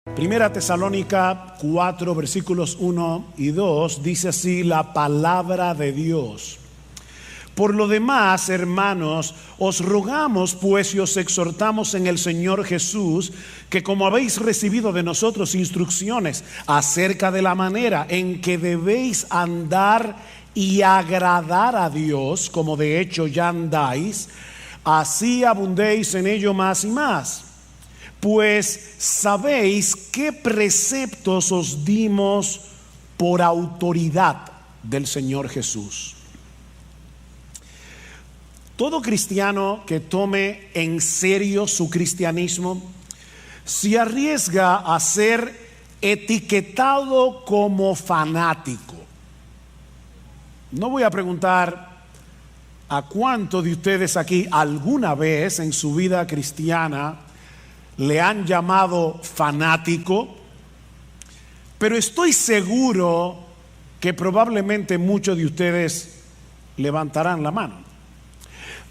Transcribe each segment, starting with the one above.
Primera Tesalónica 4, versículos 1 y 2, dice así la palabra de Dios. Por lo demás, hermanos, os rogamos pues y os exhortamos en el Señor Jesús, que como habéis recibido de nosotros instrucciones acerca de la manera en que debéis andar y agradar a Dios, como de hecho ya andáis, así abundéis en ello más y más. Pues sabéis qué preceptos os dimos por autoridad del Señor Jesús. Todo cristiano que tome en serio su cristianismo se arriesga a ser etiquetado como fanático. No voy a preguntar a cuántos de ustedes aquí alguna vez en su vida cristiana le han llamado fanático, pero estoy seguro que probablemente muchos de ustedes levantarán la mano.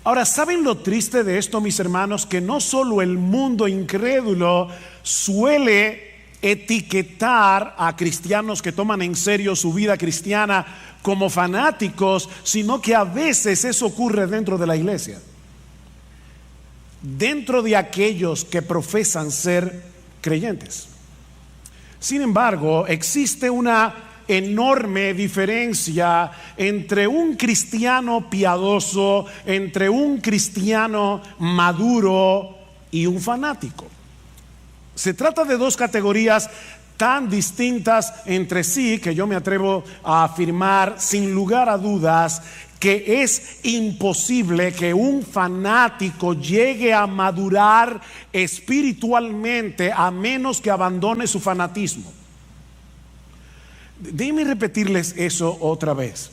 Ahora, ¿saben lo triste de esto, mis hermanos? Que no solo el mundo incrédulo suele etiquetar a cristianos que toman en serio su vida cristiana como fanáticos, sino que a veces eso ocurre dentro de la iglesia. Dentro de aquellos que profesan ser creyentes. Sin embargo, existe una enorme diferencia entre un cristiano piadoso, entre un cristiano maduro y un fanático. Se trata de dos categorías tan distintas entre sí que yo me atrevo a afirmar sin lugar a dudas que es imposible que un fanático llegue a madurar espiritualmente a menos que abandone su fanatismo. Déjenme repetirles eso otra vez.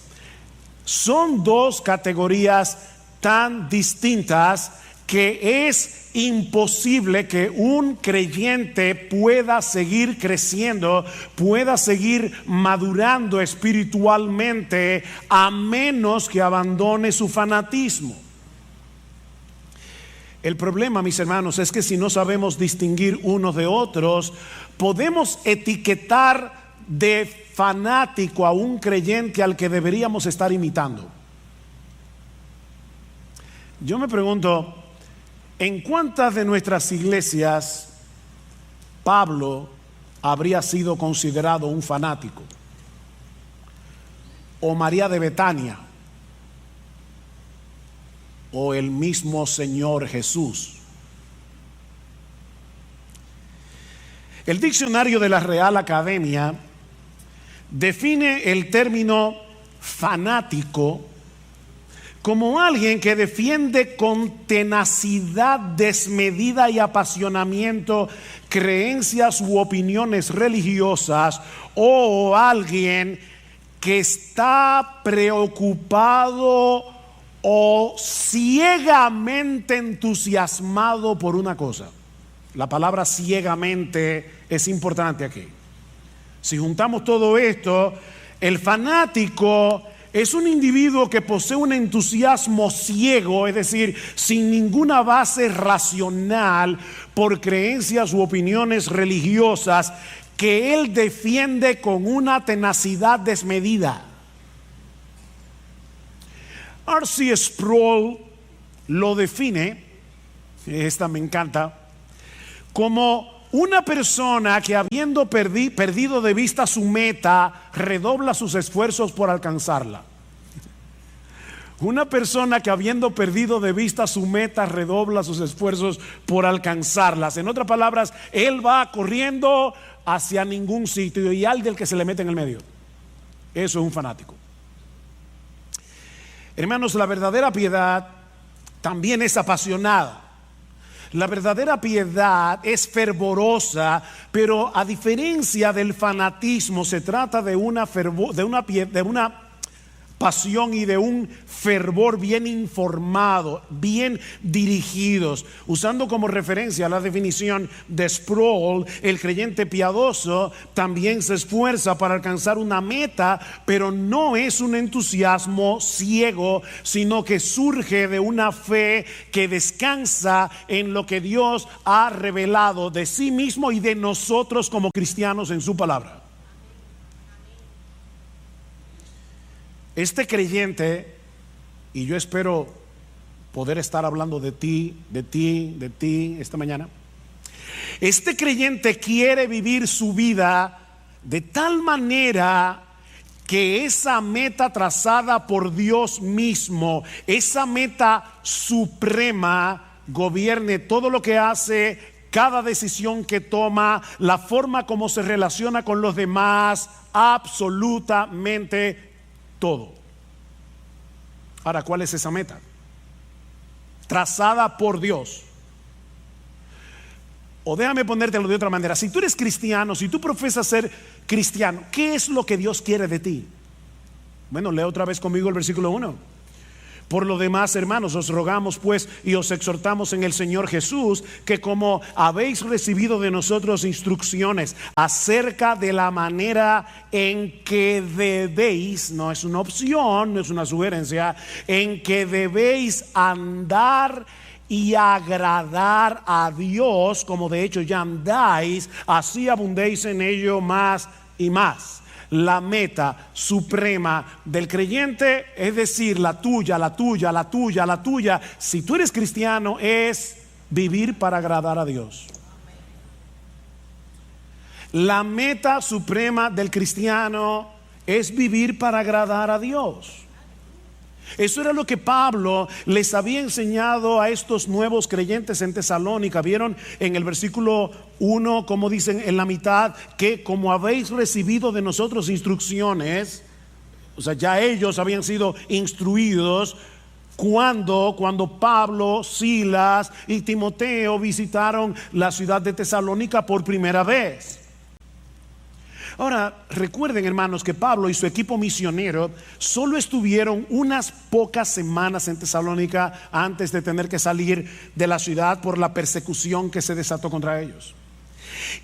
Son dos categorías tan distintas que es imposible que un creyente pueda seguir creciendo, pueda seguir madurando espiritualmente a menos que abandone su fanatismo. El problema, mis hermanos, es que si no sabemos distinguir unos de otros, podemos etiquetar de fanático a un creyente al que deberíamos estar imitando. Yo me pregunto, ¿en cuántas de nuestras iglesias Pablo habría sido considerado un fanático? ¿O María de Betania? ¿O el mismo Señor Jesús? El diccionario de la Real Academia define el término fanático como alguien que defiende con tenacidad desmedida y apasionamiento creencias u opiniones religiosas, o alguien que está preocupado o ciegamente entusiasmado por una cosa. La palabra ciegamente es importante aquí. Si juntamos todo esto, el fanático es un individuo que posee un entusiasmo ciego, es decir, sin ninguna base racional por creencias u opiniones religiosas que él defiende con una tenacidad desmedida. R.C. Sproul lo define, esta me encanta, como una persona que habiendo perdido de vista su meta, redobla sus esfuerzos por alcanzarla. Una persona que habiendo perdido de vista su meta, redobla sus esfuerzos por alcanzarlas. En otras palabras, él va corriendo hacia ningún sitio y al del que se le mete en el medio. Eso es un fanático. Hermanos, la verdadera piedad también es apasionada. La verdadera piedad es fervorosa, pero a diferencia del fanatismo se trata de una pasión y de un fervor bien informado, bien dirigidos. Usando como referencia la definición de Sproul, el creyente piadoso también se esfuerza para alcanzar una meta, pero no es un entusiasmo ciego, sino que surge de una fe que descansa en lo que Dios ha revelado de sí mismo y de nosotros como cristianos en su palabra. Este creyente, y yo espero poder estar hablando de ti esta mañana. Este creyente quiere vivir su vida de tal manera que esa meta trazada por Dios mismo, esa meta suprema, gobierne todo lo que hace, cada decisión que toma, la forma como se relaciona con los demás, absolutamente todo. Ahora, ¿cuál es esa meta? Trazada por Dios. O déjame ponértelo de otra manera. Si tú eres cristiano, si tú profesas ser cristiano, ¿qué es lo que Dios quiere de ti? Bueno, lee otra vez conmigo el versículo 1. Por lo demás, hermanos, os rogamos pues y os exhortamos en el Señor Jesús, que como habéis recibido de nosotros instrucciones acerca de la manera en que debéis, no es una opción, no es una sugerencia, en que debéis andar y agradar a Dios, como de hecho ya andáis, así abundéis en ello más y más. La meta suprema del creyente, es decir, la tuya, si tú eres cristiano, es vivir para agradar a Dios. La meta suprema del cristiano es vivir para agradar a Dios. Eso era lo que Pablo les había enseñado a estos nuevos creyentes en Tesalónica. Vieron en el versículo 1, como dicen en la mitad, que como habéis recibido de nosotros instrucciones, o sea, ya ellos habían sido instruidos cuando Pablo, Silas y Timoteo visitaron la ciudad de Tesalónica por primera vez. Ahora, recuerden, hermanos, que Pablo y su equipo misionero solo estuvieron unas pocas semanas en Tesalónica antes de tener que salir de la ciudad por la persecución que se desató contra ellos.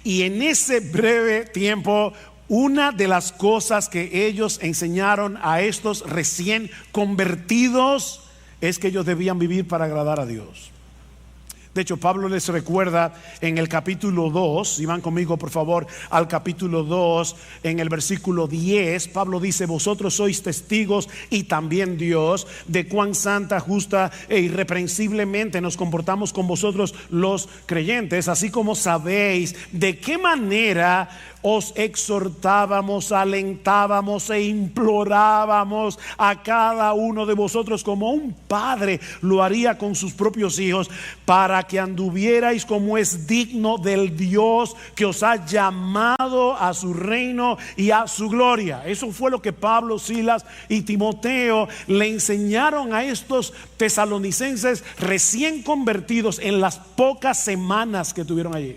Y en ese breve tiempo, una de las cosas que ellos enseñaron a estos recién convertidos es que ellos debían vivir para agradar a Dios. De hecho, Pablo les recuerda en el capítulo 2, si van conmigo por favor al capítulo 2, en el versículo 10, Pablo dice: vosotros sois testigos y también Dios de cuán santa, justa e irreprensiblemente nos comportamos con vosotros los creyentes, así como sabéis de qué manera os exhortábamos, alentábamos e implorábamos a cada uno de vosotros como un padre lo haría con sus propios hijos, para que anduvierais como es digno del Dios que os ha llamado a su reino y a su gloria. Eso fue lo que Pablo, Silas y Timoteo le enseñaron a estos tesalonicenses recién convertidos en las pocas semanas que tuvieron allí.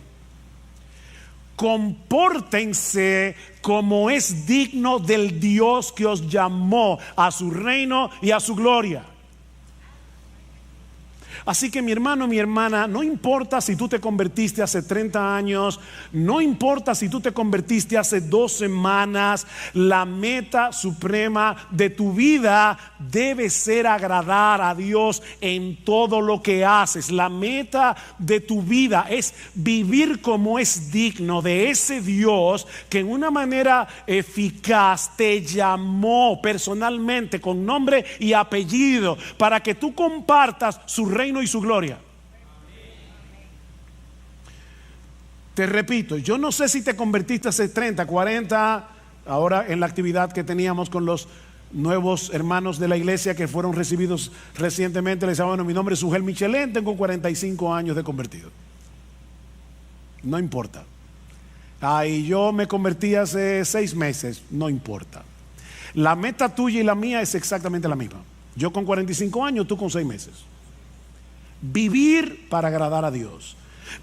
Compórtense como es digno del Dios que os llamó a su reino y a su gloria. Así que mi hermano, mi hermana, no importa si tú te convertiste hace 30 años, no importa si tú te convertiste hace 2 semanas, la meta suprema de tu vida debe ser agradar a Dios en todo lo que haces. La meta de tu vida es vivir como es digno de ese Dios que en una manera eficaz te llamó personalmente con nombre y apellido para que tú compartas su reino y su gloria. Te repito, yo no sé si te convertiste hace 30, 40, ahora en la actividad que teníamos con los nuevos hermanos de la iglesia que fueron recibidos recientemente. Les decía: bueno, mi nombre es Ugel Michelén, tengo 45 años de convertido. No importa. Y yo me convertí hace 6 meses. No importa. La meta tuya y la mía es exactamente la misma. Yo con 45 años, tú con 6 meses. Vivir para agradar a Dios.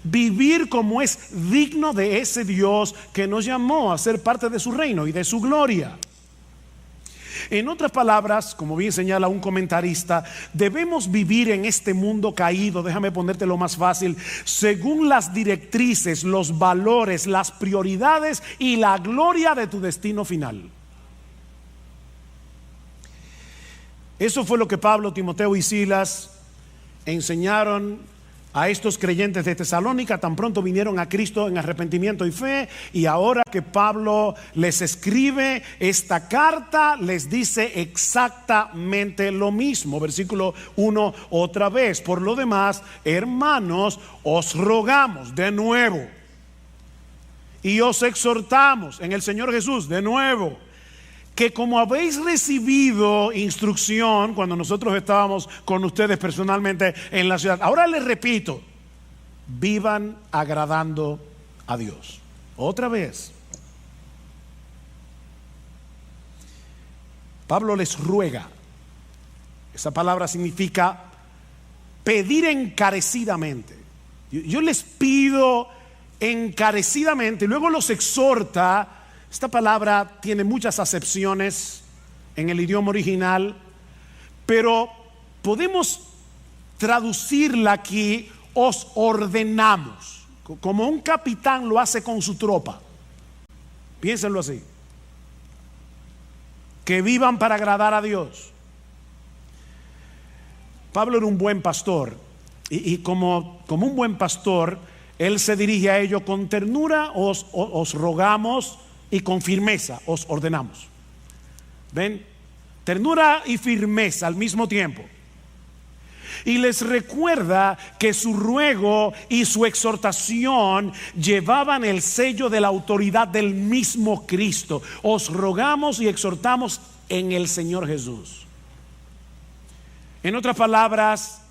Vivir como es digno de ese Dios que nos llamó a ser parte de su reino y de su gloria. En otras palabras, como bien señala un comentarista, debemos vivir en este mundo caído, déjame ponértelo más fácil, según las directrices, los valores, las prioridades y la gloria de tu destino final. Eso fue lo que Pablo, Timoteo y Silas enseñaron a estos creyentes de Tesalónica tan pronto vinieron a Cristo en arrepentimiento y fe. Y ahora que Pablo les escribe esta carta, les dice exactamente lo mismo. Versículo 1 otra vez: por lo demás, hermanos, os rogamos de nuevo y os exhortamos en el Señor Jesús de nuevo, que como habéis recibido instrucción cuando nosotros estábamos con ustedes personalmente en la ciudad, ahora les repito, vivan agradando a Dios. Otra vez, Pablo les ruega. Esa palabra significa pedir encarecidamente. Yo les pido encarecidamente, y luego los exhorta. Esta palabra tiene muchas acepciones en el idioma original, pero podemos traducirla aquí: os ordenamos, como un capitán lo hace con su tropa. Piénsenlo así: que vivan para agradar a Dios. Pablo era un buen pastor, y como un buen pastor, él se dirige a ellos con ternura: os rogamos, y con firmeza os ordenamos. ¿Ven? Ternura y firmeza al mismo tiempo. Y les recuerda que su ruego y su exhortación llevaban el sello de la autoridad del mismo Cristo. Os rogamos y exhortamos en el Señor Jesús. En otras palabras,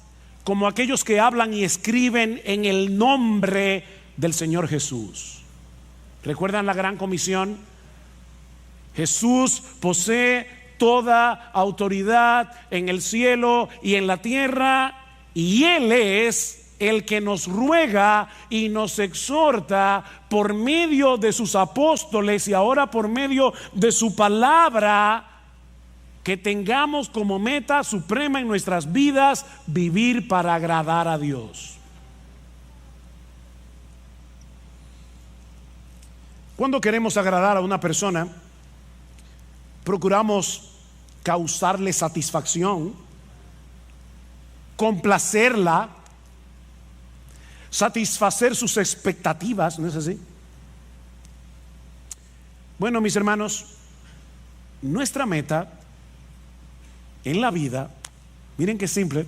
como aquellos que hablan y escriben en el nombre del Señor Jesús. ¿Recuerdan la gran comisión? Jesús posee toda autoridad en el cielo y en la tierra, y Él es el que nos ruega y nos exhorta por medio de sus apóstoles y ahora por medio de su palabra, que tengamos como meta suprema en nuestras vidas vivir para agradar a Dios. Cuando queremos agradar a una persona, procuramos causarle satisfacción, complacerla, satisfacer sus expectativas, ¿no es así? Bueno, mis hermanos, nuestra meta en la vida, miren qué simple,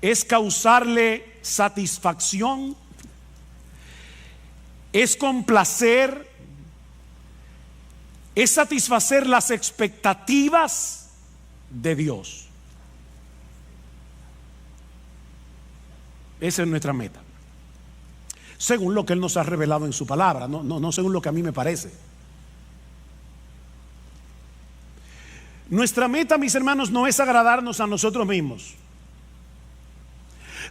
es causarle satisfacción, es complacer, es satisfacer las expectativas de Dios. Esa es nuestra meta, según lo que Él nos ha revelado en su palabra, no según lo que a mí me parece. Nuestra meta, mis hermanos, no es agradarnos a nosotros mismos.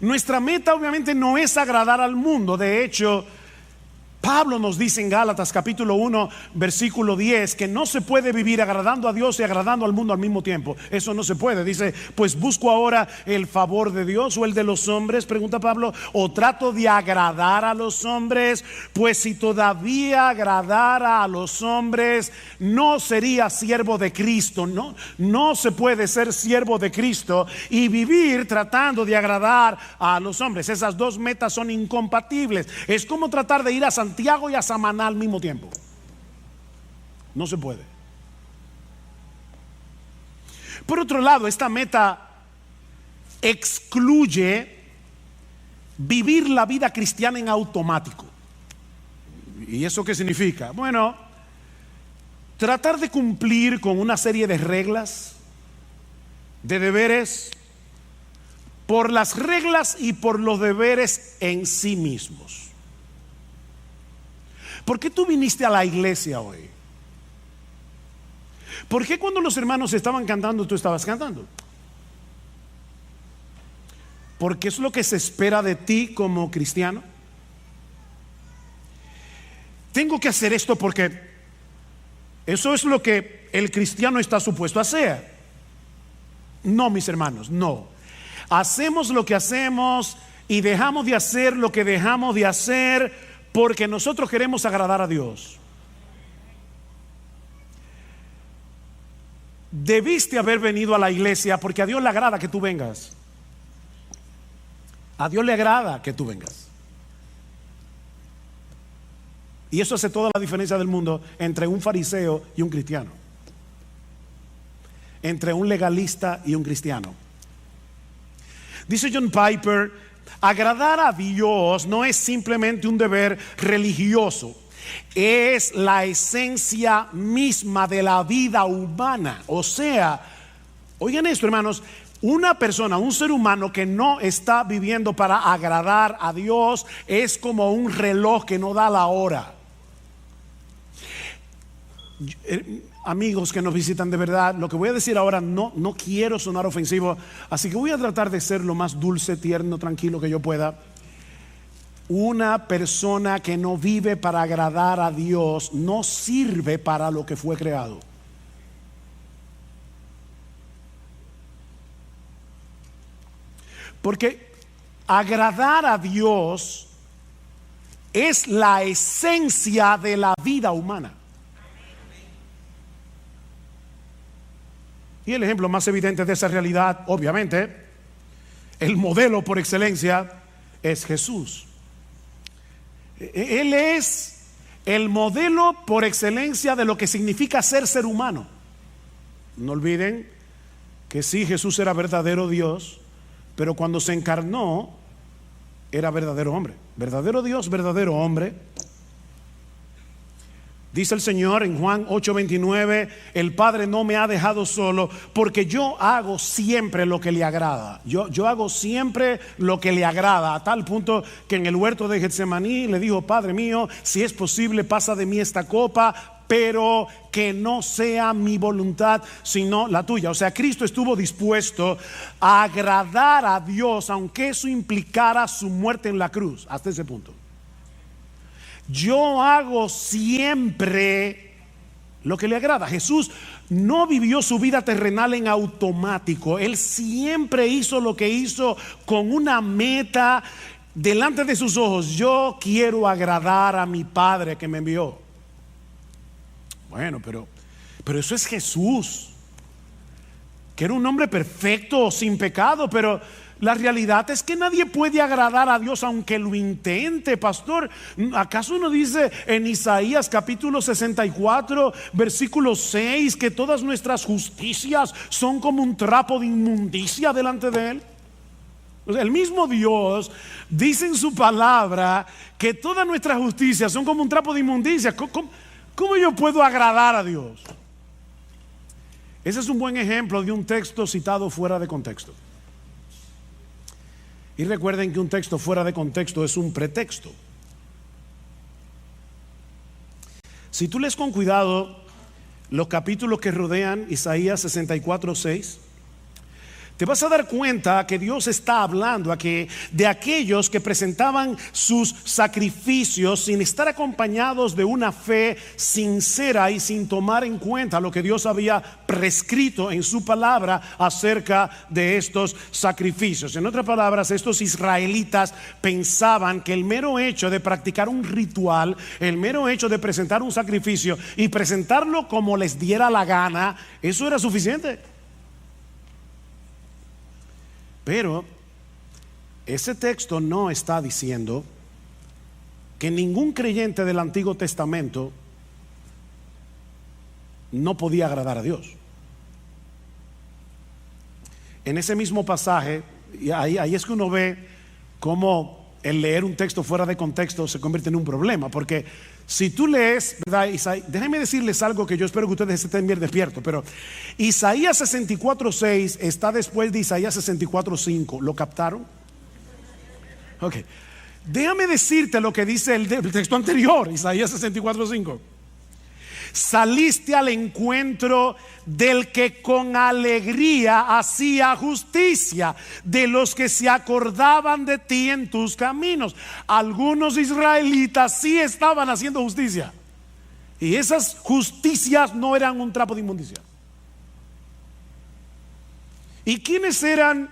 Nuestra meta obviamente no es agradar al mundo. De hecho, Pablo nos dice en Gálatas capítulo 1 versículo 10 que no se puede vivir agradando a Dios y agradando al mundo al mismo tiempo. Eso no se puede. Dice: pues busco ahora el favor de Dios o el de los hombres, pregunta Pablo, o trato de agradar a los hombres. Pues si todavía agradara a los hombres, no sería siervo de Cristo. No se puede ser siervo de Cristo y vivir tratando de agradar a los hombres. Esas dos metas son incompatibles. Es como tratar de ir a Santiago y a Samaná al mismo tiempo. No se puede. Por otro lado, esta meta excluye vivir la vida cristiana en automático. ¿Y eso qué significa? Bueno, tratar de cumplir con una serie de reglas, de deberes, por las reglas y por los deberes en sí mismos. ¿Por qué tú viniste a la iglesia hoy? ¿Por qué cuando los hermanos estaban cantando tú estabas cantando? Porque es lo que se espera de ti como cristiano. Tengo que hacer esto porque Eso es lo que el cristiano está supuesto a hacer. No, mis hermanos, no. Hacemos lo que hacemos y dejamos de hacer lo que dejamos de hacer porque nosotros queremos agradar a Dios. Debiste haber venido a la iglesia porque a Dios le agrada que tú vengas. A Dios le agrada que tú vengas. Y eso hace toda la diferencia del mundo entre un fariseo y un cristiano, entre un legalista y un cristiano. Dice John Piper, agradar a Dios no es simplemente un deber religioso, es la esencia misma de la vida humana. O sea, oigan esto, hermanos, una persona, un ser humano que no está viviendo para agradar a Dios es como un reloj que no da la hora. Amigos que nos visitan, de verdad, lo que voy a decir ahora no quiero sonar ofensivo, así que voy a tratar de ser lo más dulce, tierno, tranquilo que yo pueda. Una persona que no vive para agradar a Dios no sirve para lo que fue creado. Porque agradar a Dios es la esencia de la vida humana. Y el ejemplo más evidente de esa realidad, obviamente, el modelo por excelencia es Jesús. Él es el modelo por excelencia de lo que significa ser humano. No olviden que sí, Jesús era verdadero Dios, pero cuando se encarnó era verdadero hombre. Verdadero Dios, verdadero hombre. Dice el Señor en Juan 8:29, el Padre no me ha dejado solo porque yo hago siempre lo que le agrada. Yo hago siempre lo que le agrada, a tal punto que en el huerto de Getsemaní le dijo: Padre mío, si es posible, pasa de mí esta copa, pero que no sea mi voluntad sino la tuya. O sea, Cristo estuvo dispuesto a agradar a Dios aunque eso implicara su muerte en la cruz, hasta ese punto. Yo hago siempre lo que le agrada. Jesús no vivió su vida terrenal en automático. Él siempre hizo lo que hizo con una meta delante de sus ojos. Yo quiero agradar a mi Padre que me envió. Bueno, pero eso es Jesús, que era un hombre perfecto, sin pecado, pero la realidad es que nadie puede agradar a Dios aunque lo intente, pastor. ¿Acaso no dice en Isaías capítulo 64 versículo 6 que todas nuestras justicias son como un trapo de inmundicia delante de Él? El mismo Dios dice en su palabra que todas nuestras justicias son como un trapo de inmundicia. ¿Cómo yo puedo agradar a Dios? Ese es un buen ejemplo de un texto citado fuera de contexto. Y recuerden que un texto fuera de contexto es un pretexto. Si tú lees con cuidado los capítulos que rodean Isaías 64:6, te vas a dar cuenta que Dios está hablando aquí de aquellos que presentaban sus sacrificios sin estar acompañados de una fe sincera y sin tomar en cuenta lo que Dios había prescrito en su palabra acerca de estos sacrificios. En otras palabras, estos israelitas pensaban que el mero hecho de practicar un ritual, el mero hecho de presentar un sacrificio y presentarlo como les diera la gana, eso era suficiente. Pero ese texto no está diciendo que ningún creyente del Antiguo Testamento no podía agradar a Dios. En ese mismo pasaje, y ahí es que uno ve cómo el leer un texto fuera de contexto se convierte en un problema. Porque si tú lees, ¿verdad? Déjenme decirles algo que yo espero que ustedes estén bien despiertos. Pero Isaías 64:6 está después de Isaías 64:5. ¿Lo captaron? Ok. Déjame decirte lo que dice el texto anterior, Isaías 64:5. Saliste al encuentro del que con alegría hacía justicia, de los que se acordaban de ti en tus caminos. Algunos israelitas sí estaban haciendo justicia. Y esas justicias no eran un trapo de inmundicia. ¿Y quiénes eran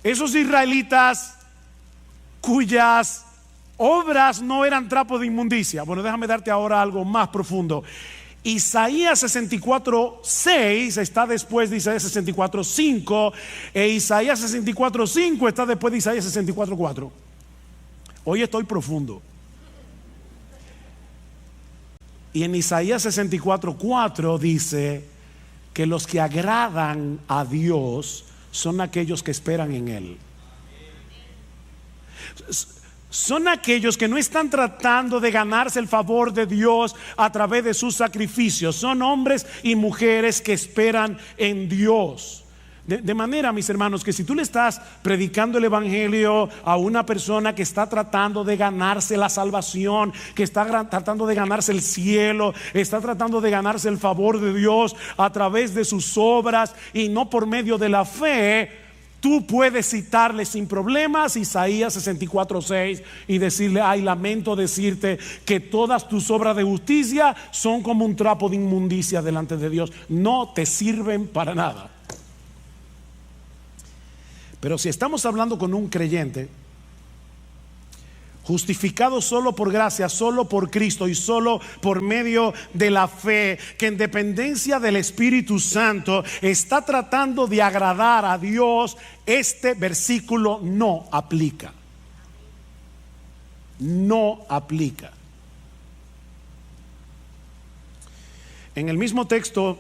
esos israelitas cuyas obras no eran trapo de inmundicia? Bueno, déjame darte ahora algo más profundo. Isaías 64:6 está después de Isaías 64:5, e Isaías 64:5 está después de Isaías 64:4. Hoy estoy profundo. Y en Isaías 64:4 dice que los que agradan a Dios son aquellos que esperan en Él. Son aquellos que no están tratando de ganarse el favor de Dios a través de sus sacrificios. Son hombres y mujeres que esperan en Dios. De manera, mis hermanos, que si tú le estás predicando el evangelio a una persona que está tratando de ganarse la salvación, que está tratando de ganarse el cielo, está tratando de ganarse el favor de Dios a través de sus obras y no por medio de la fe, tú puedes citarle sin problemas Isaías 64:6 y decirle: ay, lamento decirte que todas tus obras de justicia son como un trapo de inmundicia delante de Dios, no te sirven para nada. Pero si estamos hablando con un creyente justificado solo por gracia, solo por Cristo y solo por medio de la fe, que en dependencia del Espíritu Santo está tratando de agradar a Dios, este versículo no aplica. No aplica. En el mismo texto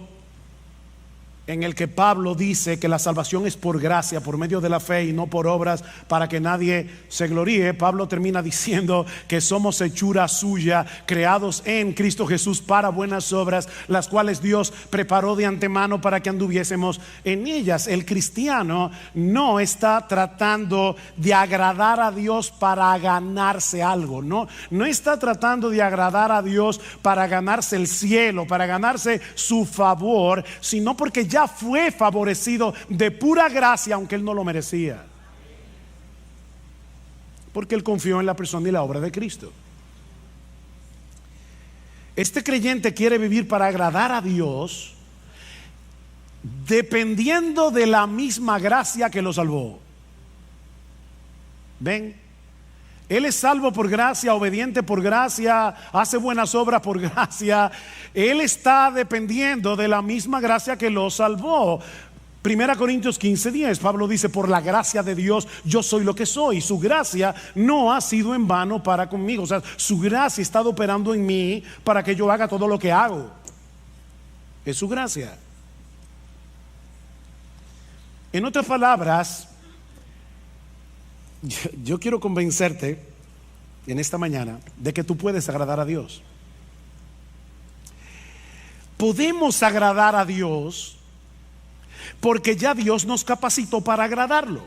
en el que Pablo dice que la salvación es por gracia, por medio de la fe y no por obras, para que nadie se gloríe, Pablo termina diciendo que somos hechura suya, creados en Cristo Jesús para buenas obras, las cuales Dios preparó de antemano para que anduviésemos en ellas. El cristiano no está tratando de agradar a Dios para ganarse algo, no está tratando de agradar a Dios para ganarse el cielo, para ganarse su favor, sino porque ya fue favorecido de pura gracia, aunque él no lo merecía, porque él confió en la persona y la obra de Cristo. Este creyente quiere vivir para agradar a Dios, dependiendo de la misma gracia que lo salvó. ¿Ven? Él es salvo por gracia, obediente por gracia, hace buenas obras por gracia. Él está dependiendo de la misma gracia que lo salvó. 1 Corintios 15:10, Pablo dice: por la gracia de Dios yo soy lo que soy. Su gracia no ha sido en vano para conmigo. O sea, su gracia ha estado operando en mí para que yo haga todo lo que hago. Es su gracia. En otras palabras, yo quiero convencerte en esta mañana de que tú puedes agradar a Dios. Podemos agradar a Dios porque ya Dios nos capacitó para agradarlo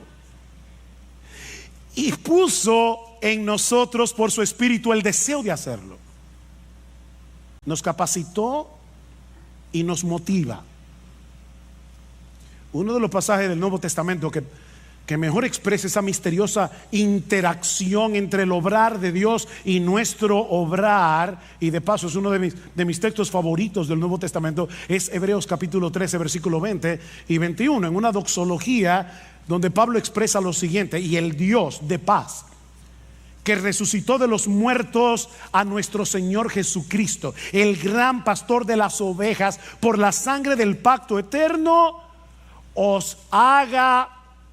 y puso en nosotros por su Espíritu el deseo de hacerlo. Nos capacitó y nos motiva. Uno de los pasajes del Nuevo Testamento que mejor expresa esa misteriosa interacción entre el obrar de Dios y nuestro obrar, y de paso es uno de mis textos favoritos del Nuevo Testamento, es Hebreos capítulo 13 versículo 20 y 21, en una doxología donde Pablo expresa lo siguiente: y el Dios de paz, que resucitó de los muertos a nuestro Señor Jesucristo, el gran pastor de las ovejas, por la sangre del pacto eterno, os haga,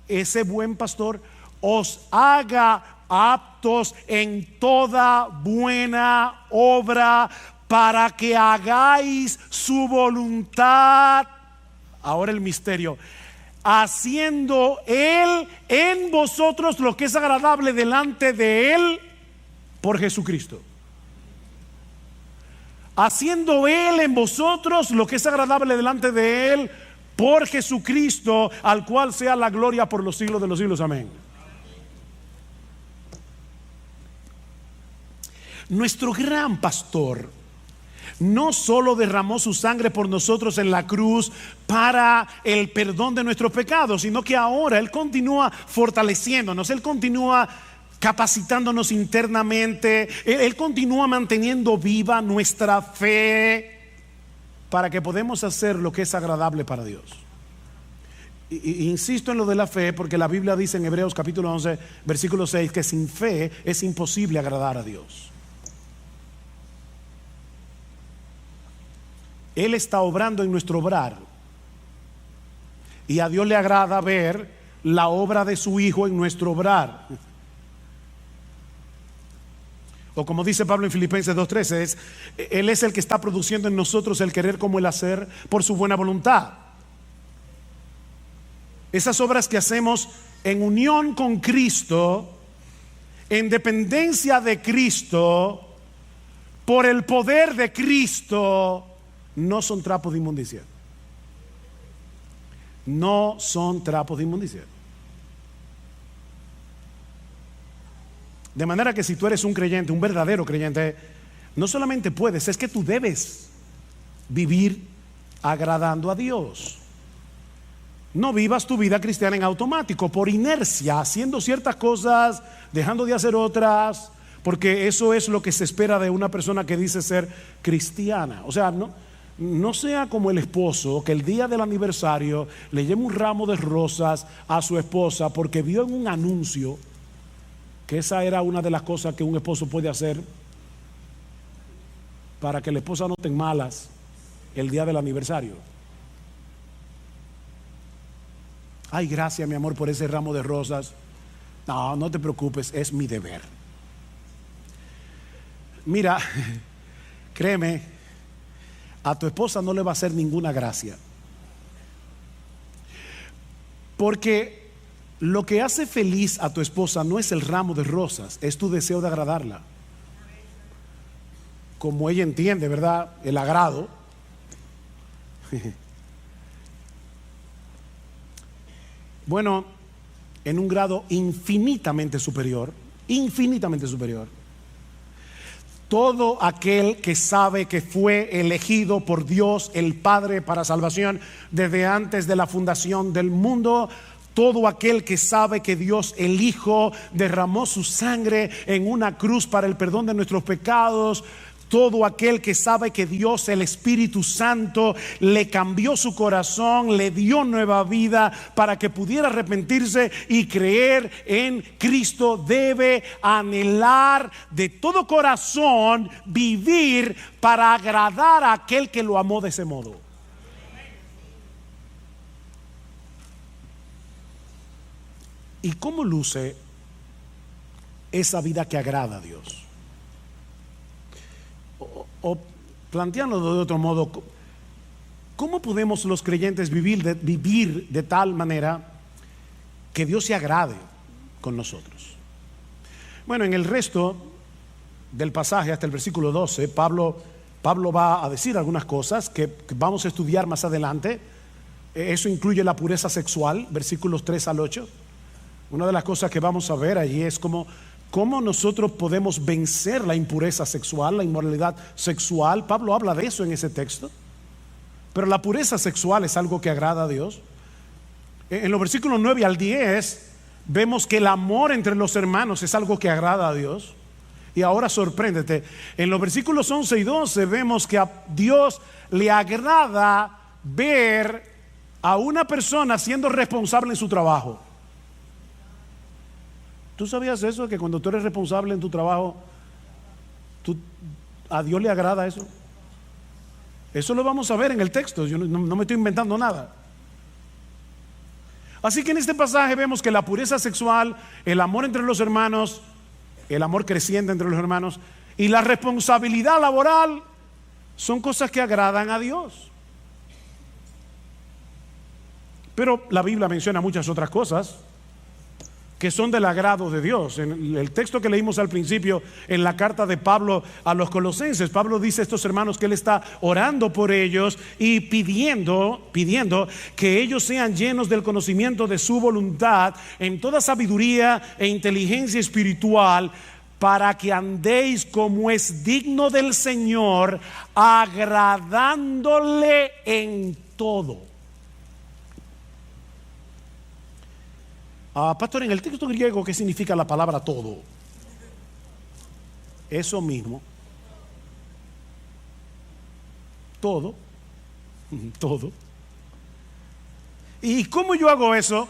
ese buen pastor, os haga aptos en toda buena obra, para que hagáis su voluntad. Ahora el misterio: haciendo Él en vosotros lo que es agradable delante de Él por Jesucristo. Haciendo Él en vosotros lo que es agradable delante de Él por Jesucristo, al cual sea la gloria por los siglos de los siglos. Amén. Nuestro gran pastor no solo derramó su sangre por nosotros en la cruz para el perdón de nuestros pecados, sino que ahora Él continúa fortaleciéndonos, Él continúa capacitándonos internamente. Él continúa manteniendo viva nuestra fe para que podamos hacer lo que es agradable para Dios. Insisto en lo de la fe porque la Biblia dice en Hebreos capítulo 11 versículo 6 que sin fe es imposible agradar a Dios. Él está obrando en nuestro obrar y a Dios le agrada ver la obra de su Hijo en nuestro obrar. O como dice Pablo en Filipenses 2:13, Él es el que está produciendo en nosotros el querer como el hacer por su buena voluntad. Esas obras que hacemos en unión con Cristo, en dependencia de Cristo, por el poder de Cristo, no son trapos de inmundicia. No son trapos de inmundicia. De manera que si tú eres un creyente, un verdadero creyente, no solamente puedes, es que tú debes vivir agradando a Dios. No vivas tu vida cristiana en automático, por inercia, haciendo ciertas cosas, dejando de hacer otras, porque eso es lo que se espera de una persona que dice ser cristiana. O sea, no sea como el esposo que el día del aniversario le lleva un ramo de rosas a su esposa porque vio en un anuncio que esa era una de las cosas que un esposo puede hacer para que la esposa no esté malas el día del aniversario. Ay, gracias mi amor por ese ramo de rosas. No, no te preocupes, es mi deber. Mira, créeme, a tu esposa no le va a hacer ninguna gracia. Porque lo que hace feliz a tu esposa no es el ramo de rosas, es tu deseo de agradarla. Como ella entiende, ¿verdad? El agrado. Bueno, en un grado infinitamente superior, todo aquel que sabe que fue elegido por Dios el Padre para salvación desde antes de la fundación del mundo, todo aquel que sabe que Dios el Hijo derramó su sangre en una cruz para el perdón de nuestros pecados, todo aquel que sabe que Dios el Espíritu Santo le cambió su corazón, le dio nueva vida para que pudiera arrepentirse y creer en Cristo, debe anhelar de todo corazón vivir para agradar a aquel que lo amó de ese modo. ¿Y cómo luce esa vida que agrada a Dios? O planteándolo de otro modo, ¿cómo podemos los creyentes vivir de tal manera que Dios se agrade con nosotros? Bueno, en el resto del pasaje hasta el versículo 12, Pablo va a decir algunas cosas que vamos a estudiar más adelante. Eso incluye la pureza sexual, versículos 3 al 8. Una de las cosas que vamos a ver allí es cómo nosotros podemos vencer la impureza sexual, la inmoralidad sexual. Pablo habla de eso en ese texto. Pero la pureza sexual es algo que agrada a Dios. En los versículos 9 al 10 vemos que el amor entre los hermanos es algo que agrada a Dios. Y ahora sorpréndete, en los versículos 11 y 12 vemos que a Dios le agrada ver a una persona siendo responsable en su trabajo. ¿Tú sabías eso? Que cuando tú eres responsable en tu trabajo, a Dios le agrada eso. Eso lo vamos a ver en el texto. Yo no me estoy inventando nada. Así que en este pasaje vemos que la pureza sexual, el amor entre los hermanos, el amor creciente entre los hermanos y la responsabilidad laboral son cosas que agradan a Dios. Pero la Biblia menciona muchas otras cosas que son del agrado de Dios. En el texto que leímos al principio, en la carta de Pablo a los Colosenses, Pablo dice a estos hermanos que él está orando por ellos y pidiendo que ellos sean llenos del conocimiento de su voluntad en toda sabiduría e inteligencia espiritual, para que andéis como es digno del Señor, agradándole en todo. Pastor, en el texto griego, ¿qué significa la palabra todo? Eso mismo. Todo. Todo. ¿Y cómo yo hago eso?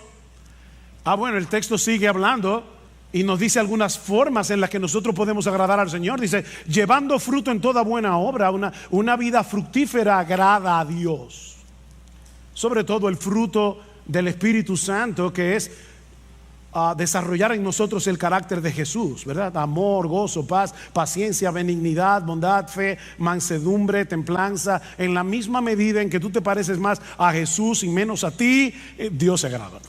Bueno, el texto sigue hablando y nos dice algunas formas en las que nosotros podemos agradar al Señor. Dice, llevando fruto en toda buena obra, una vida fructífera agrada a Dios. Sobre todo el fruto del Espíritu Santo, que es desarrollar en nosotros el carácter de Jesús, ¿verdad? Amor, gozo, paz, paciencia, benignidad, bondad, fe, mansedumbre, templanza. En la misma medida en que tú te pareces más a Jesús y menos a ti, Dios se agrada.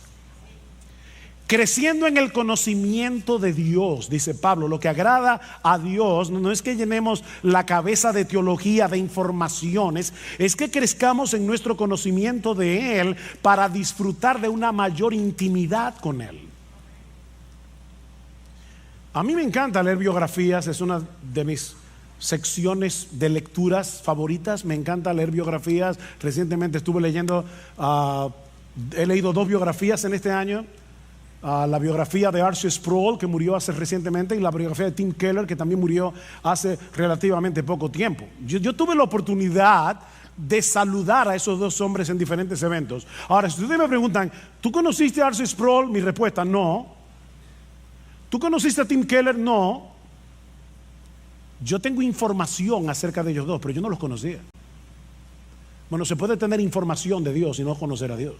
Creciendo en el conocimiento de Dios, dice Pablo. Lo que agrada a Dios no es que llenemos la cabeza de teología, de informaciones, es que crezcamos en nuestro conocimiento de Él para disfrutar de una mayor intimidad con Él. A mí me encanta leer biografías, es una de mis secciones de lecturas favoritas. Me encanta leer biografías. Recientemente estuve leyendo, he leído 2 biografías en este año. La biografía de R.C. Sproul, que murió hace recientemente, y la biografía de Tim Keller, que también murió hace relativamente poco tiempo. Yo tuve la oportunidad de saludar a esos 2 hombres en diferentes eventos. Ahora, si ustedes me preguntan, ¿tú conociste a R.C. Sproul? Mi respuesta, no. ¿Tú conociste a Tim Keller? No. Yo tengo información acerca de ellos 2, pero yo no los conocía. Bueno, se puede tener información de Dios y no conocer a Dios.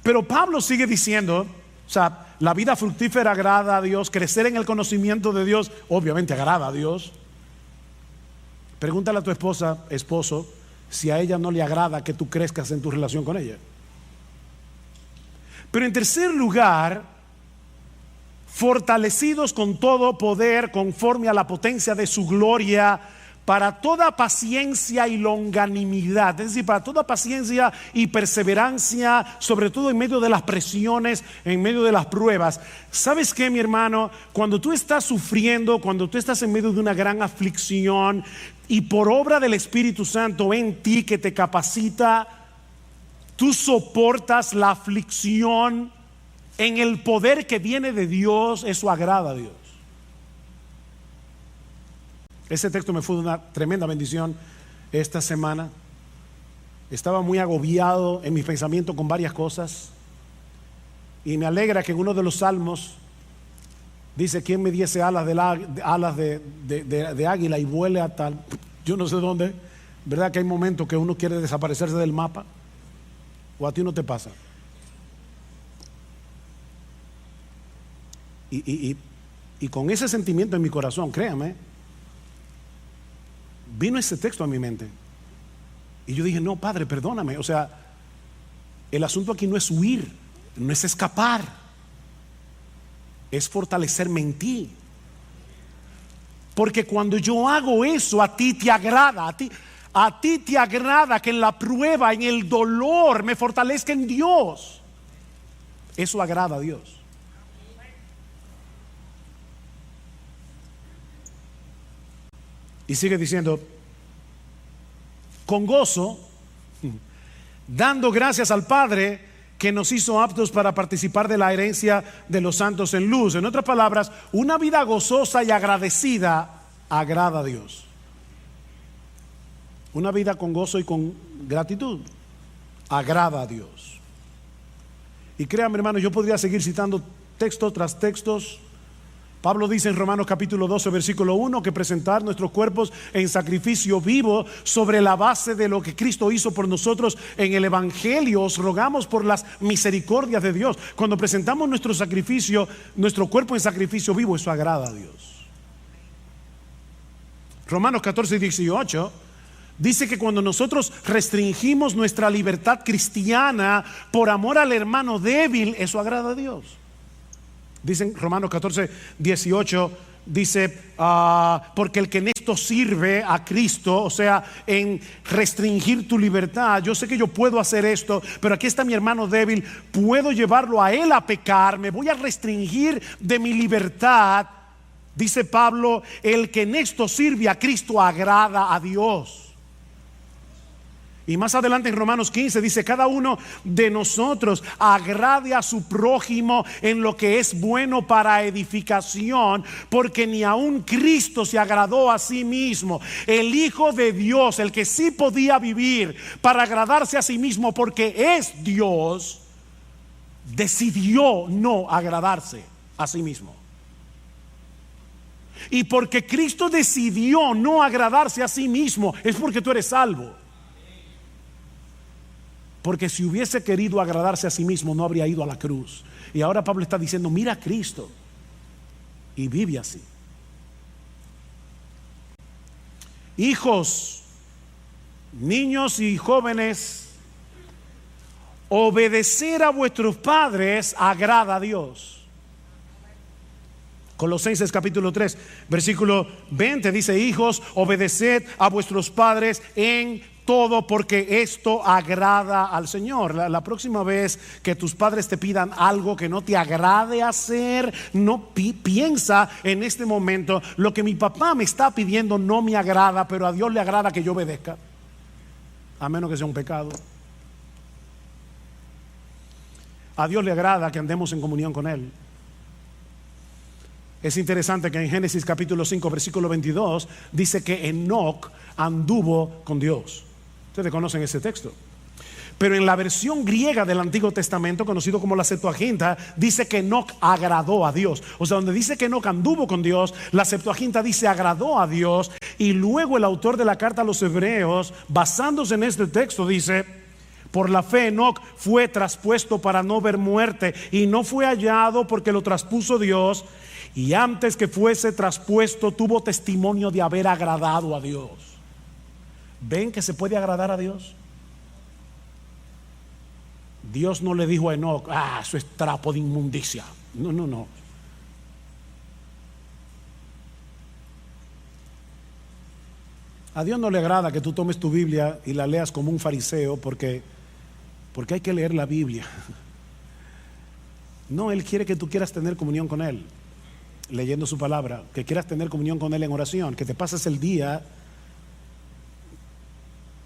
Pero Pablo sigue diciendo, o sea, la vida fructífera agrada a Dios, crecer en el conocimiento de Dios, obviamente agrada a Dios. Pregúntale a tu esposa, esposo, si a ella no le agrada que tú crezcas en tu relación con ella. Pero en tercer lugar, fortalecidos con todo poder conforme a la potencia de su gloria, para toda paciencia y longanimidad, es decir, para toda paciencia y perseverancia, sobre todo en medio de las presiones, en medio de las pruebas. ¿Sabes qué, mi hermano? Cuando tú estás sufriendo, cuando tú estás en medio de una gran aflicción y por obra del Espíritu Santo en ti que te capacita, tú soportas la aflicción en el poder que viene de Dios. Eso agrada a Dios. Ese texto me fue de una tremenda bendición esta semana. Estaba muy agobiado en mi pensamiento con varias cosas, y me alegra que en uno de los salmos dice: ¿quién me diese alas de águila y vuele a tal? Yo no sé dónde. ¿Verdad que hay momentos que uno quiere desaparecerse del mapa? ¿O a ti no te pasa? Y con ese sentimiento en mi corazón, créame, vino ese texto a mi mente. Y yo dije: no, Padre, perdóname. O sea, el asunto aquí no es huir, no es escapar, es fortalecerme en ti. Porque cuando yo hago eso, a ti te agrada, a ti te agrada que en la prueba, en el dolor, me fortalezca en Dios. Eso agrada a Dios. Y sigue diciendo: con gozo, dando gracias al Padre que nos hizo aptos para participar de la herencia de los santos en luz. En otras palabras, una vida gozosa y agradecida agrada a Dios. Una vida con gozo y con gratitud agrada a Dios. Y créanme, hermanos, yo podría seguir citando textos tras textos. Pablo dice en Romanos capítulo 12 versículo 1 que presentar nuestros cuerpos en sacrificio vivo sobre la base de lo que Cristo hizo por nosotros en el Evangelio. Os rogamos por las misericordias de Dios. Cuando presentamos nuestro sacrificio, nuestro cuerpo en sacrificio vivo, eso agrada a Dios. Romanos 14 y 18 dice que cuando nosotros restringimos nuestra libertad cristiana por amor al hermano débil, eso agrada a Dios. Dicen Romanos 14, 18, dice, porque el que en esto sirve a Cristo, o sea, en restringir tu libertad, yo sé que yo puedo hacer esto, pero aquí está mi hermano débil, puedo llevarlo a él a pecar, me voy a restringir de mi libertad. Dice Pablo, el que en esto sirve a Cristo agrada a Dios. Y más adelante en Romanos 15 dice: cada uno de nosotros agrade a su prójimo en lo que es bueno para edificación, porque ni aun Cristo se agradó a sí mismo. El Hijo de Dios, el que sí podía vivir para agradarse a sí mismo porque es Dios, decidió no agradarse a sí mismo. Y porque Cristo decidió no agradarse a sí mismo, es porque tú eres salvo. Porque si hubiese querido agradarse a sí mismo, no habría ido a la cruz. Y ahora Pablo está diciendo: mira a Cristo y vive así. Hijos, niños y jóvenes, obedecer a vuestros padres agrada a Dios. Colosenses capítulo 3 versículo 20 dice: hijos, obedeced a vuestros padres en todo, porque esto agrada al Señor. La próxima vez que tus padres te pidan algo que no te agrade hacer, no piensa en este momento: lo que mi papá me está pidiendo no me agrada, pero a Dios le agrada que yo obedezca, a menos que sea un pecado. A Dios le agrada que andemos en comunión con Él. Es interesante que en Génesis capítulo 5 versículo 22 dice que Enoc anduvo con Dios. Ustedes conocen ese texto. Pero en la versión griega del Antiguo Testamento, conocido como la Septuaginta, dice que Enoc agradó a Dios. O sea, donde dice que Enoc anduvo con Dios, la Septuaginta dice agradó a Dios. Y luego el autor de la carta a los Hebreos, basándose en este texto, dice: por la fe Enoc fue traspuesto para no ver muerte, y no fue hallado porque lo traspuso Dios, y antes que fuese traspuesto tuvo testimonio de haber agradado a Dios. ¿Ven que se puede agradar a Dios? Dios no le dijo a Enoc: eso es trapo de inmundicia. No. A Dios no le agrada que tú tomes tu Biblia y la leas como un fariseo porque hay que leer la Biblia. No, Él quiere que tú quieras tener comunión con Él, leyendo su palabra, que quieras tener comunión con Él en oración, que te pases el día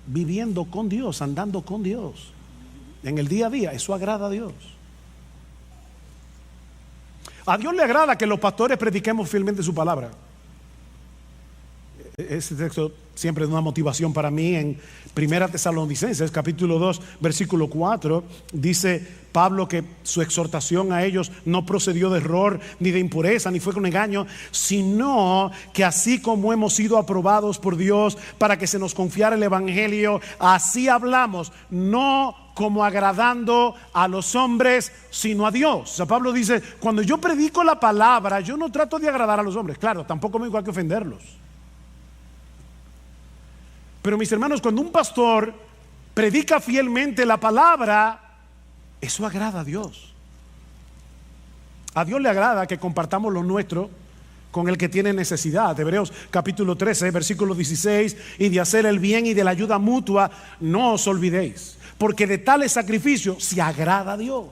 viviendo con Dios, andando con Dios en el día a día. Eso agrada a Dios. A Dios le agrada que los pastores prediquemos fielmente su palabra. Este texto siempre es una motivación para mí. En 1 Tesalonicenses capítulo 2 versículo 4 dice Pablo que su exhortación a ellos no procedió de error, ni de impureza, ni fue con engaño, sino que así como hemos sido aprobados por Dios para que se nos confiara el evangelio, así hablamos, no como agradando a los hombres, sino a Dios. O sea, Pablo dice: cuando yo predico la palabra, yo no trato de agradar a los hombres. Claro, tampoco me digo que ofenderlos. Pero mis hermanos, cuando un pastor predica fielmente la palabra, eso agrada a Dios. A Dios le agrada que compartamos lo nuestro con el que tiene necesidad. Hebreos capítulo 13 versículo 16: y de hacer el bien y de la ayuda mutua no os olvidéis, porque de tales sacrificios se agrada a Dios.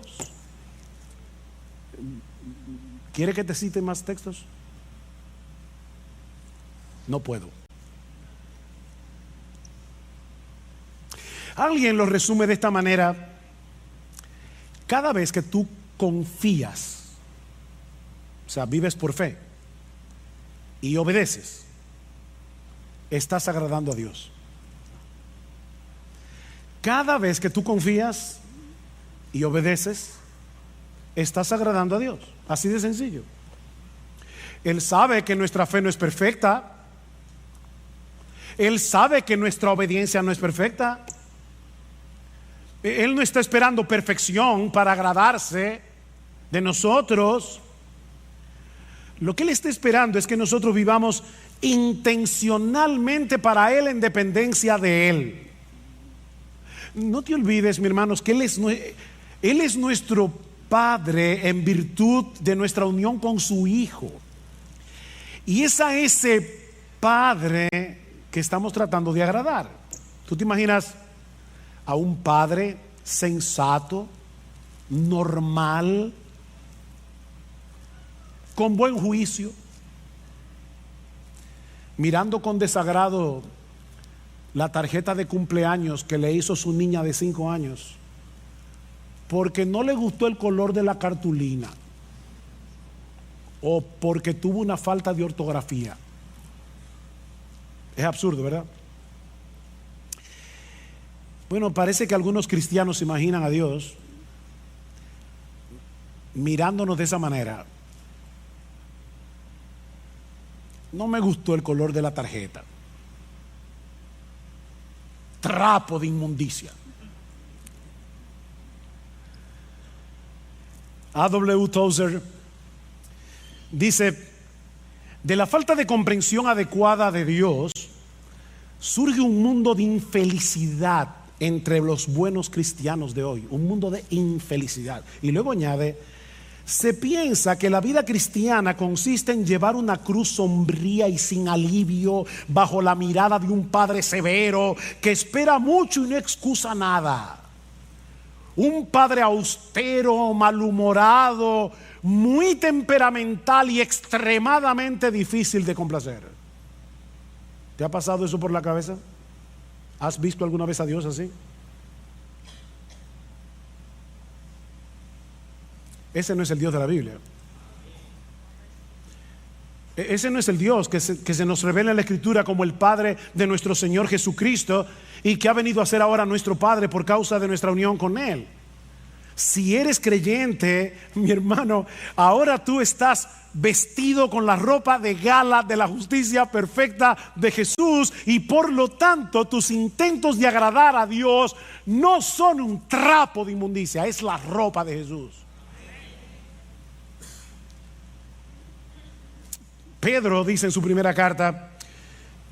¿Quiere que te cite más textos? No puedo. Alguien lo resume de esta manera: cada vez que tú confías, o sea, vives por fe y obedeces, estás agradando a Dios. Cada vez que tú confías y obedeces, estás agradando a Dios. Así de sencillo. Él sabe que nuestra fe no es perfecta. Él sabe que nuestra obediencia no es perfecta. Él no está esperando perfección para agradarse de nosotros. Lo que Él está esperando es que nosotros vivamos intencionalmente para Él en dependencia de Él. No te olvides, mis hermanos, que Él es nuestro Padre en virtud de nuestra unión con su Hijo. Y es a ese Padre que estamos tratando de agradar. ¿Tú te imaginas a un padre sensato, normal, con buen juicio, mirando con desagrado la tarjeta de cumpleaños que le hizo su niña de 5 años porque no le gustó el color de la cartulina o porque tuvo una falta de ortografía. Es absurdo, ¿verdad? Bueno, parece que algunos cristianos se imaginan a Dios mirándonos de esa manera. No me gustó el color de la tarjeta. Trapo de inmundicia. A.W. Tozer dice: de la falta de comprensión adecuada de Dios surge un mundo de infelicidad entre los buenos cristianos de hoy, un mundo de infelicidad. Y luego añade: se piensa que la vida cristiana consiste en llevar una cruz sombría y sin alivio bajo la mirada de un padre severo que espera mucho y no excusa nada. Un padre austero, malhumorado, muy temperamental y extremadamente difícil de complacer. ¿Te ha pasado eso por la cabeza? ¿Has visto alguna vez a Dios así? Ese no es el Dios de la Biblia. Ese no es el Dios que se nos revela en la Escritura como el Padre de nuestro Señor Jesucristo y que ha venido a ser ahora nuestro Padre por causa de nuestra unión con Él. Si eres creyente, mi hermano, ahora tú estás vestido con la ropa de gala de la justicia perfecta de Jesús, y por lo tanto tus intentos de agradar a Dios no son un trapo de inmundicia, es la ropa de Jesús. Pedro dice en su primera carta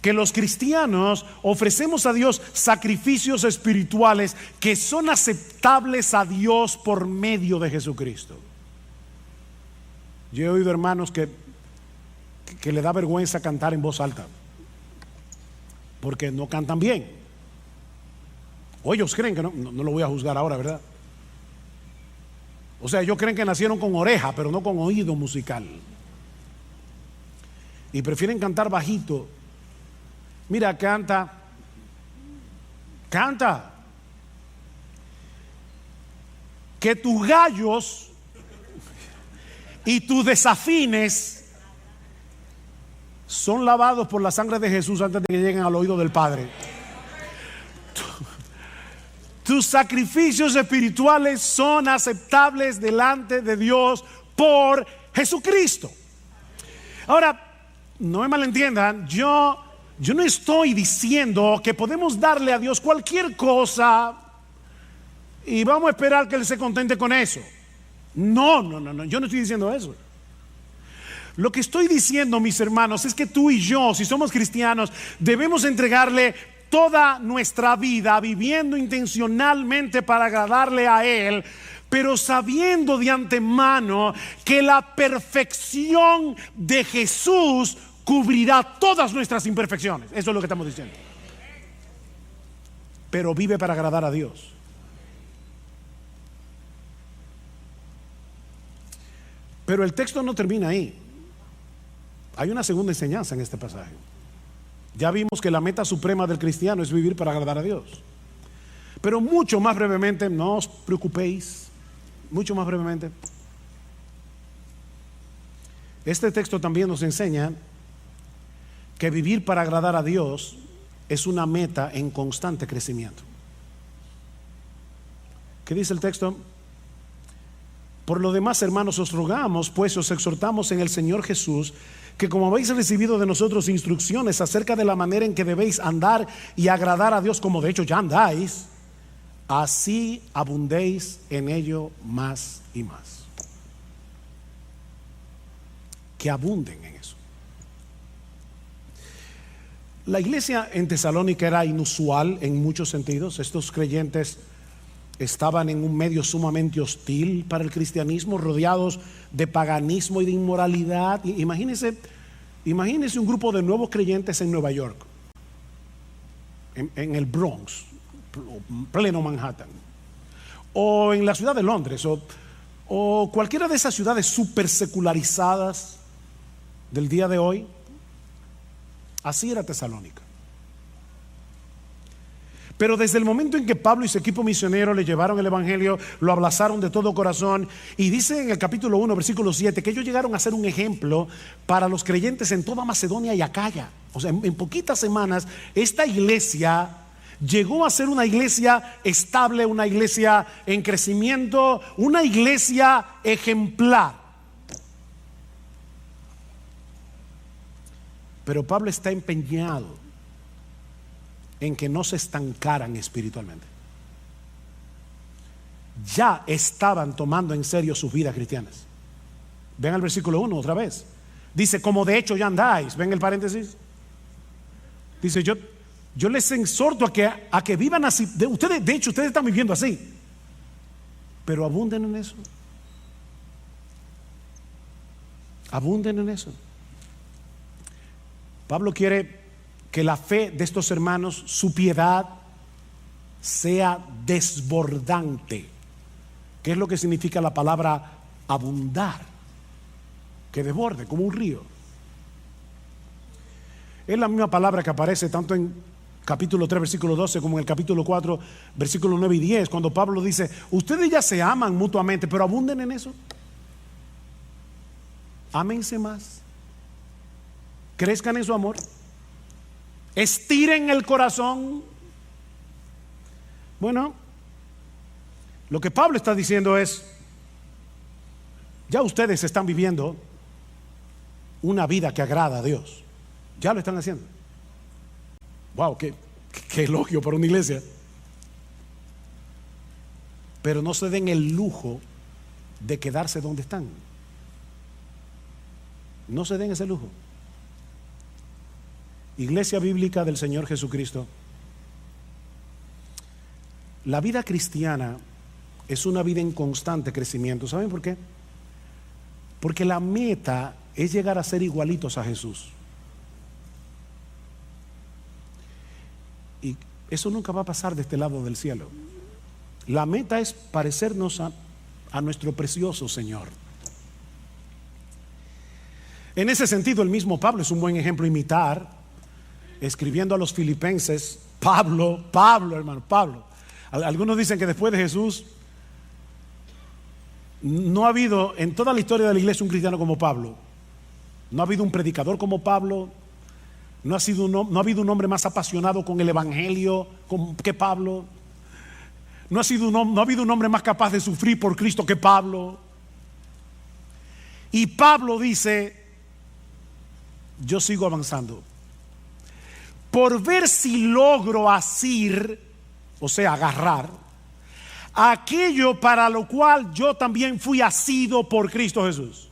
que los cristianos ofrecemos a Dios sacrificios espirituales que son aceptables a Dios por medio de Jesucristo. Yo he oído hermanos que le da vergüenza cantar en voz alta porque no cantan bien. O ellos creen que no lo voy a juzgar ahora, ¿verdad? O sea, ellos creen que nacieron con oreja, pero no con oído musical. Y prefieren cantar bajito. Mira, canta. Que tus gallos y tus desafines son lavados por la sangre de Jesús antes de que lleguen al oído del Padre. Tus sacrificios espirituales son aceptables delante de Dios por Jesucristo. Ahora, no me malentiendan, yo no estoy diciendo que podemos darle a Dios cualquier cosa y vamos a esperar que Él se contente con eso. No, yo no estoy diciendo eso. Lo que estoy diciendo, mis hermanos, es que tú y yo, si somos cristianos, debemos entregarle toda nuestra vida viviendo intencionalmente para agradarle a Él, pero sabiendo de antemano que la perfección de Jesús cubrirá todas nuestras imperfecciones. Eso es lo que estamos diciendo. Pero vive para agradar a Dios. Pero el texto no termina ahí. Hay una segunda enseñanza en este pasaje. Ya vimos que la meta suprema del cristiano es vivir para agradar a Dios. Pero mucho más brevemente, no os preocupéis, mucho más brevemente, este texto también nos enseña que vivir para agradar a Dios es una meta en constante crecimiento. ¿Qué dice el texto? Por lo demás, hermanos, os rogamos, pues os exhortamos en el Señor Jesús, que como habéis recibido de nosotros instrucciones acerca de la manera en que debéis andar y agradar a Dios, como de hecho ya andáis, así abundéis en ello más y más. Que abunden en eso. La iglesia en Tesalónica era inusual en muchos sentidos. Estos creyentes estaban en un medio sumamente hostil para el cristianismo, rodeados de paganismo y de inmoralidad. Imagínense un grupo de nuevos creyentes en Nueva York, en el Bronx, pleno Manhattan, o en la ciudad de Londres, o cualquiera de esas ciudades super secularizadas del día de hoy. Así era Tesalónica. Pero desde el momento en que Pablo y su equipo misionero le llevaron el evangelio, lo abrazaron de todo corazón, y dice en el capítulo 1 versículo 7 que ellos llegaron a ser un ejemplo para los creyentes en toda Macedonia y Acaya. O sea, en poquitas semanas esta iglesia llegó a ser una iglesia estable, una iglesia en crecimiento, una iglesia ejemplar. Pero Pablo está empeñado en que no se estancaran espiritualmente. Ya estaban tomando en serio sus vidas cristianas. Ven al versículo 1 otra vez. Dice, como de hecho ya andáis. Ven el paréntesis. Dice, yo les exhorto a que vivan así. De hecho, ustedes están viviendo así. Pero abunden en eso. Abunden en eso. Pablo quiere que la fe de estos hermanos, su piedad, sea desbordante. ¿Qué es lo que significa la palabra abundar? Que desborde, como un río. Es la misma palabra que aparece tanto en capítulo 3, versículo 12, como en el capítulo 4, versículo 9 y 10, cuando Pablo dice, ustedes ya se aman mutuamente, pero abunden en eso. Ámense más. Crezcan en su amor. Estiren el corazón. Bueno, lo que Pablo está diciendo es, ya ustedes están viviendo una vida que agrada a Dios. Ya lo están haciendo. Wow, qué elogio para una iglesia. Pero no se den el lujo de quedarse donde están. No se den ese lujo. Iglesia Bíblica del Señor Jesucristo, la vida cristiana es una vida en constante crecimiento. ¿Saben por qué? Porque la meta es llegar a ser igualitos a Jesús. Y eso nunca va a pasar de este lado del cielo. La meta es parecernos a nuestro precioso Señor. En ese sentido, el mismo Pablo es un buen ejemplo a imitar. Escribiendo a los filipenses, Pablo, hermano, Pablo. Algunos dicen que después de Jesús no ha habido en toda la historia de la iglesia un cristiano como Pablo. No ha habido un predicador como Pablo. No ha habido un hombre más apasionado con el evangelio que Pablo. No ha habido un hombre más capaz de sufrir por Cristo que Pablo. Y Pablo dice, yo sigo avanzando por ver si logro asir, o sea, agarrar aquello para lo cual yo también fui asido por Cristo Jesús.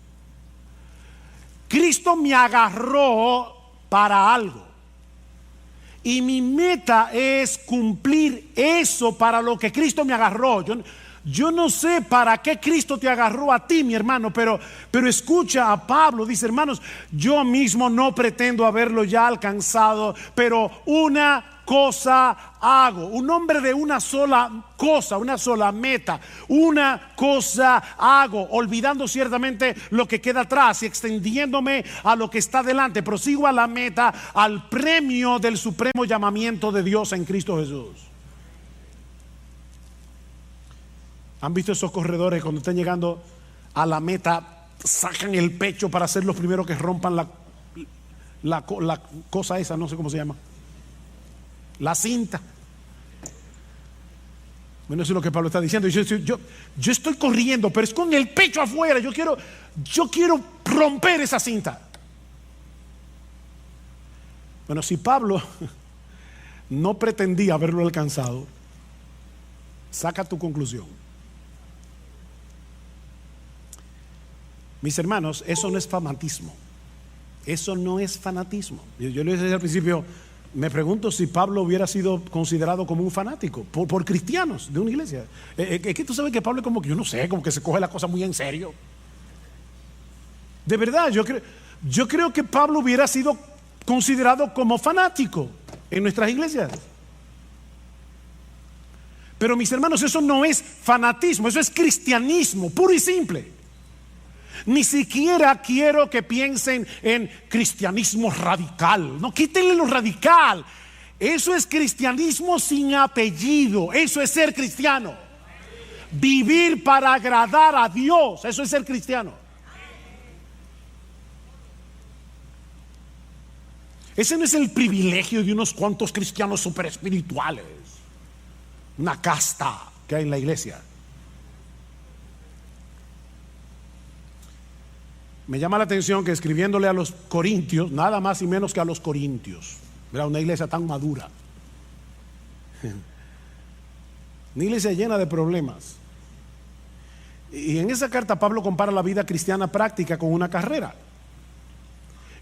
Cristo me agarró para algo y mi meta es cumplir eso para lo que Cristo me agarró. Yo no sé para qué Cristo te agarró a ti, mi hermano, pero escucha a Pablo. Dice, hermanos, yo mismo no pretendo haberlo ya alcanzado, pero una cosa hago. Un hombre de una sola cosa, una sola meta. Una cosa hago, olvidando ciertamente lo que queda atrás y extendiéndome a lo que está delante. Prosigo a la meta, al premio del supremo llamamiento de Dios en Cristo Jesús. ¿Han visto esos corredores cuando están llegando a la meta, sacan el pecho para ser los primeros que rompan la cosa esa, no sé cómo se llama, la cinta? Bueno, eso es lo que Pablo está diciendo. Yo estoy corriendo, pero es con el pecho afuera. Yo quiero romper esa cinta. Bueno, si Pablo no pretendía haberlo alcanzado, saca tu conclusión. Mis hermanos, eso no es fanatismo. Eso no es fanatismo. Yo le dije al principio, me pregunto si Pablo hubiera sido considerado como un fanático por cristianos de una iglesia. Es que tú sabes que Pablo es como que, yo no sé, como que se coge la cosa muy en serio. De verdad, yo creo que Pablo hubiera sido considerado como fanático en nuestras iglesias. Pero mis hermanos, eso no es fanatismo, eso es cristianismo, puro y simple. Ni siquiera quiero que piensen en cristianismo radical. No, quítenle lo radical. Eso es cristianismo sin apellido. Eso es ser cristiano. Vivir para agradar a Dios. Eso es ser cristiano. Ese no es el privilegio de unos cuantos cristianos super espirituales. Una casta que hay en la iglesia. Me llama la atención que escribiéndole a los corintios, nada más y menos que a los corintios, era una iglesia tan madura, una iglesia llena de problemas. Y en esa carta Pablo compara la vida cristiana práctica con una carrera.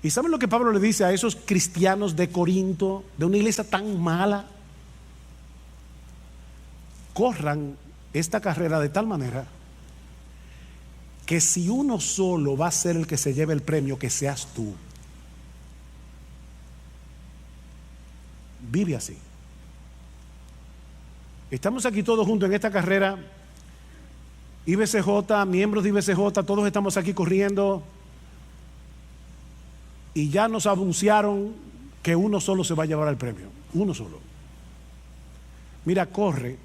¿Y saben lo que Pablo le dice a esos cristianos de Corinto, de una iglesia tan mala? Corran esta carrera de tal manera que si uno solo va a ser el que se lleve el premio, que seas tú. Vive así. Estamos aquí todos juntos en esta carrera. IBCJ, miembros de IBCJ, todos estamos aquí corriendo. Y ya nos anunciaron que uno solo se va a llevar el premio. Uno solo. Mira, corre.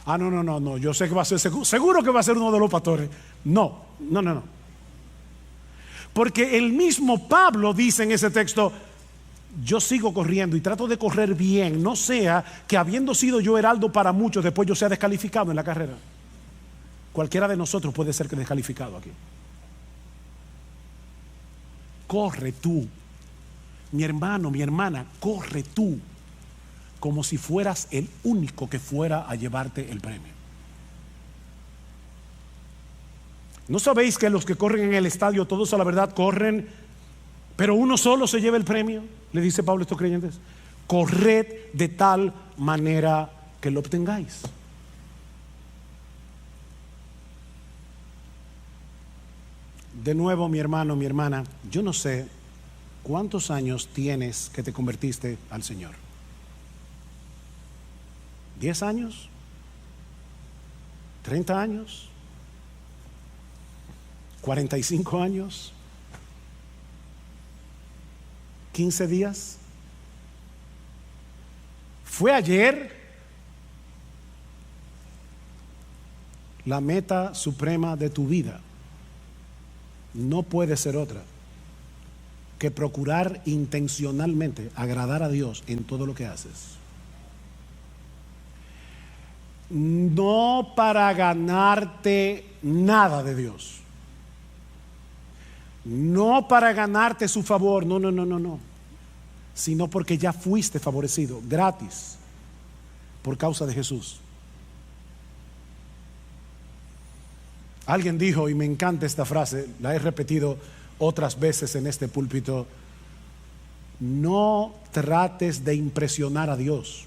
No, yo sé que va a ser, seguro que va a ser uno de los pastores. No. Porque el mismo Pablo dice en ese texto, yo sigo corriendo y trato de correr bien, no sea que habiendo sido yo heraldo para muchos, después yo sea descalificado en la carrera. Cualquiera de nosotros puede ser que descalificado aquí. Corre tú, mi hermano, mi hermana, corre tú, como si fueras el único que fuera a llevarte el premio. ¿No sabéis que los que corren en el estadio, todos a la verdad corren, pero uno solo se lleva el premio? Le dice Pablo a estos creyentes. Corred de tal manera que lo obtengáis. De nuevo, mi hermano, mi hermana, yo no sé cuántos años tienes que te convertiste al Señor. ¿10 años? ¿30 años? ¿45 años? ¿15 días? ¿Fue ayer? La meta suprema de tu vida no puede ser otra que procurar intencionalmente agradar a Dios en todo lo que haces. No para ganarte nada de Dios, no para ganarte su favor, no, sino porque ya fuiste favorecido gratis por causa de Jesús. Alguien dijo, y me encanta esta frase, la he repetido otras veces en este púlpito: no trates de impresionar a Dios,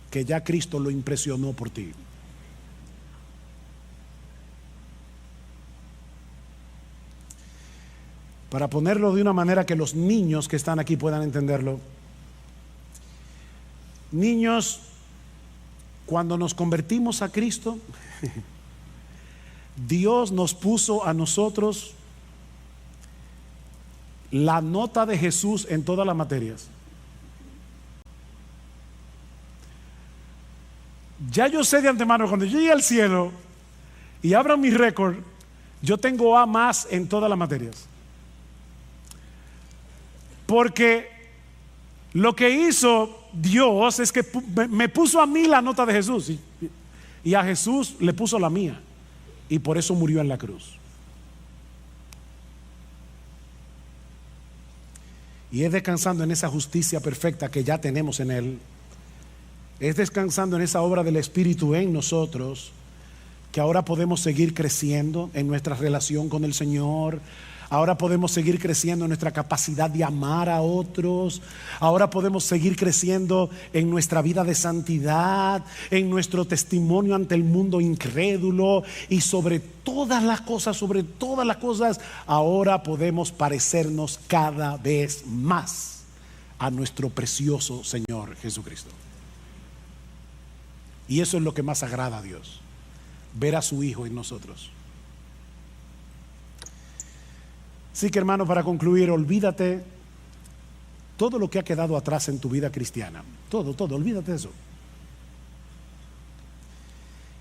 que ya Cristo lo impresionó por ti. Para ponerlo de una manera que los niños que están aquí puedan entenderlo. Niños, cuando nos convertimos a Cristo, Dios nos puso a nosotros la nota de Jesús en todas las materias. Ya yo sé de antemano, cuando yo llegue al cielo y abra mi récord, yo tengo A más en todas las materias. Porque lo que hizo Dios es que me puso a mí la nota de Jesús y a Jesús le puso la mía, y por eso murió en la cruz. Y es descansando en esa justicia perfecta que ya tenemos en Él, es descansando en esa obra del Espíritu en nosotros, que ahora podemos seguir creciendo en nuestra relación con el Señor. Ahora podemos seguir creciendo en nuestra capacidad de amar a otros. Ahora podemos seguir creciendo en nuestra vida de santidad, en nuestro testimonio ante el mundo incrédulo. Y sobre todas las cosas, ahora podemos parecernos cada vez más a nuestro precioso Señor Jesucristo. Y eso es lo que más agrada a Dios, ver a su Hijo en nosotros. Así que, hermano, para concluir, olvídate todo lo que ha quedado atrás en tu vida cristiana, todo, olvídate de eso.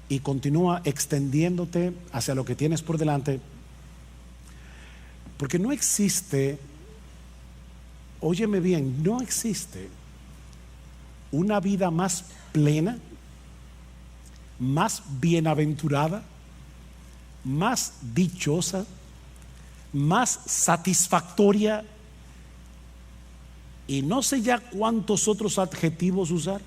Y continúa extendiéndote hacia lo que tienes por delante, porque no existe, óyeme bien, no existe una vida más plena, más bienaventurada, más dichosa, más satisfactoria, y no sé ya cuántos otros adjetivos usar,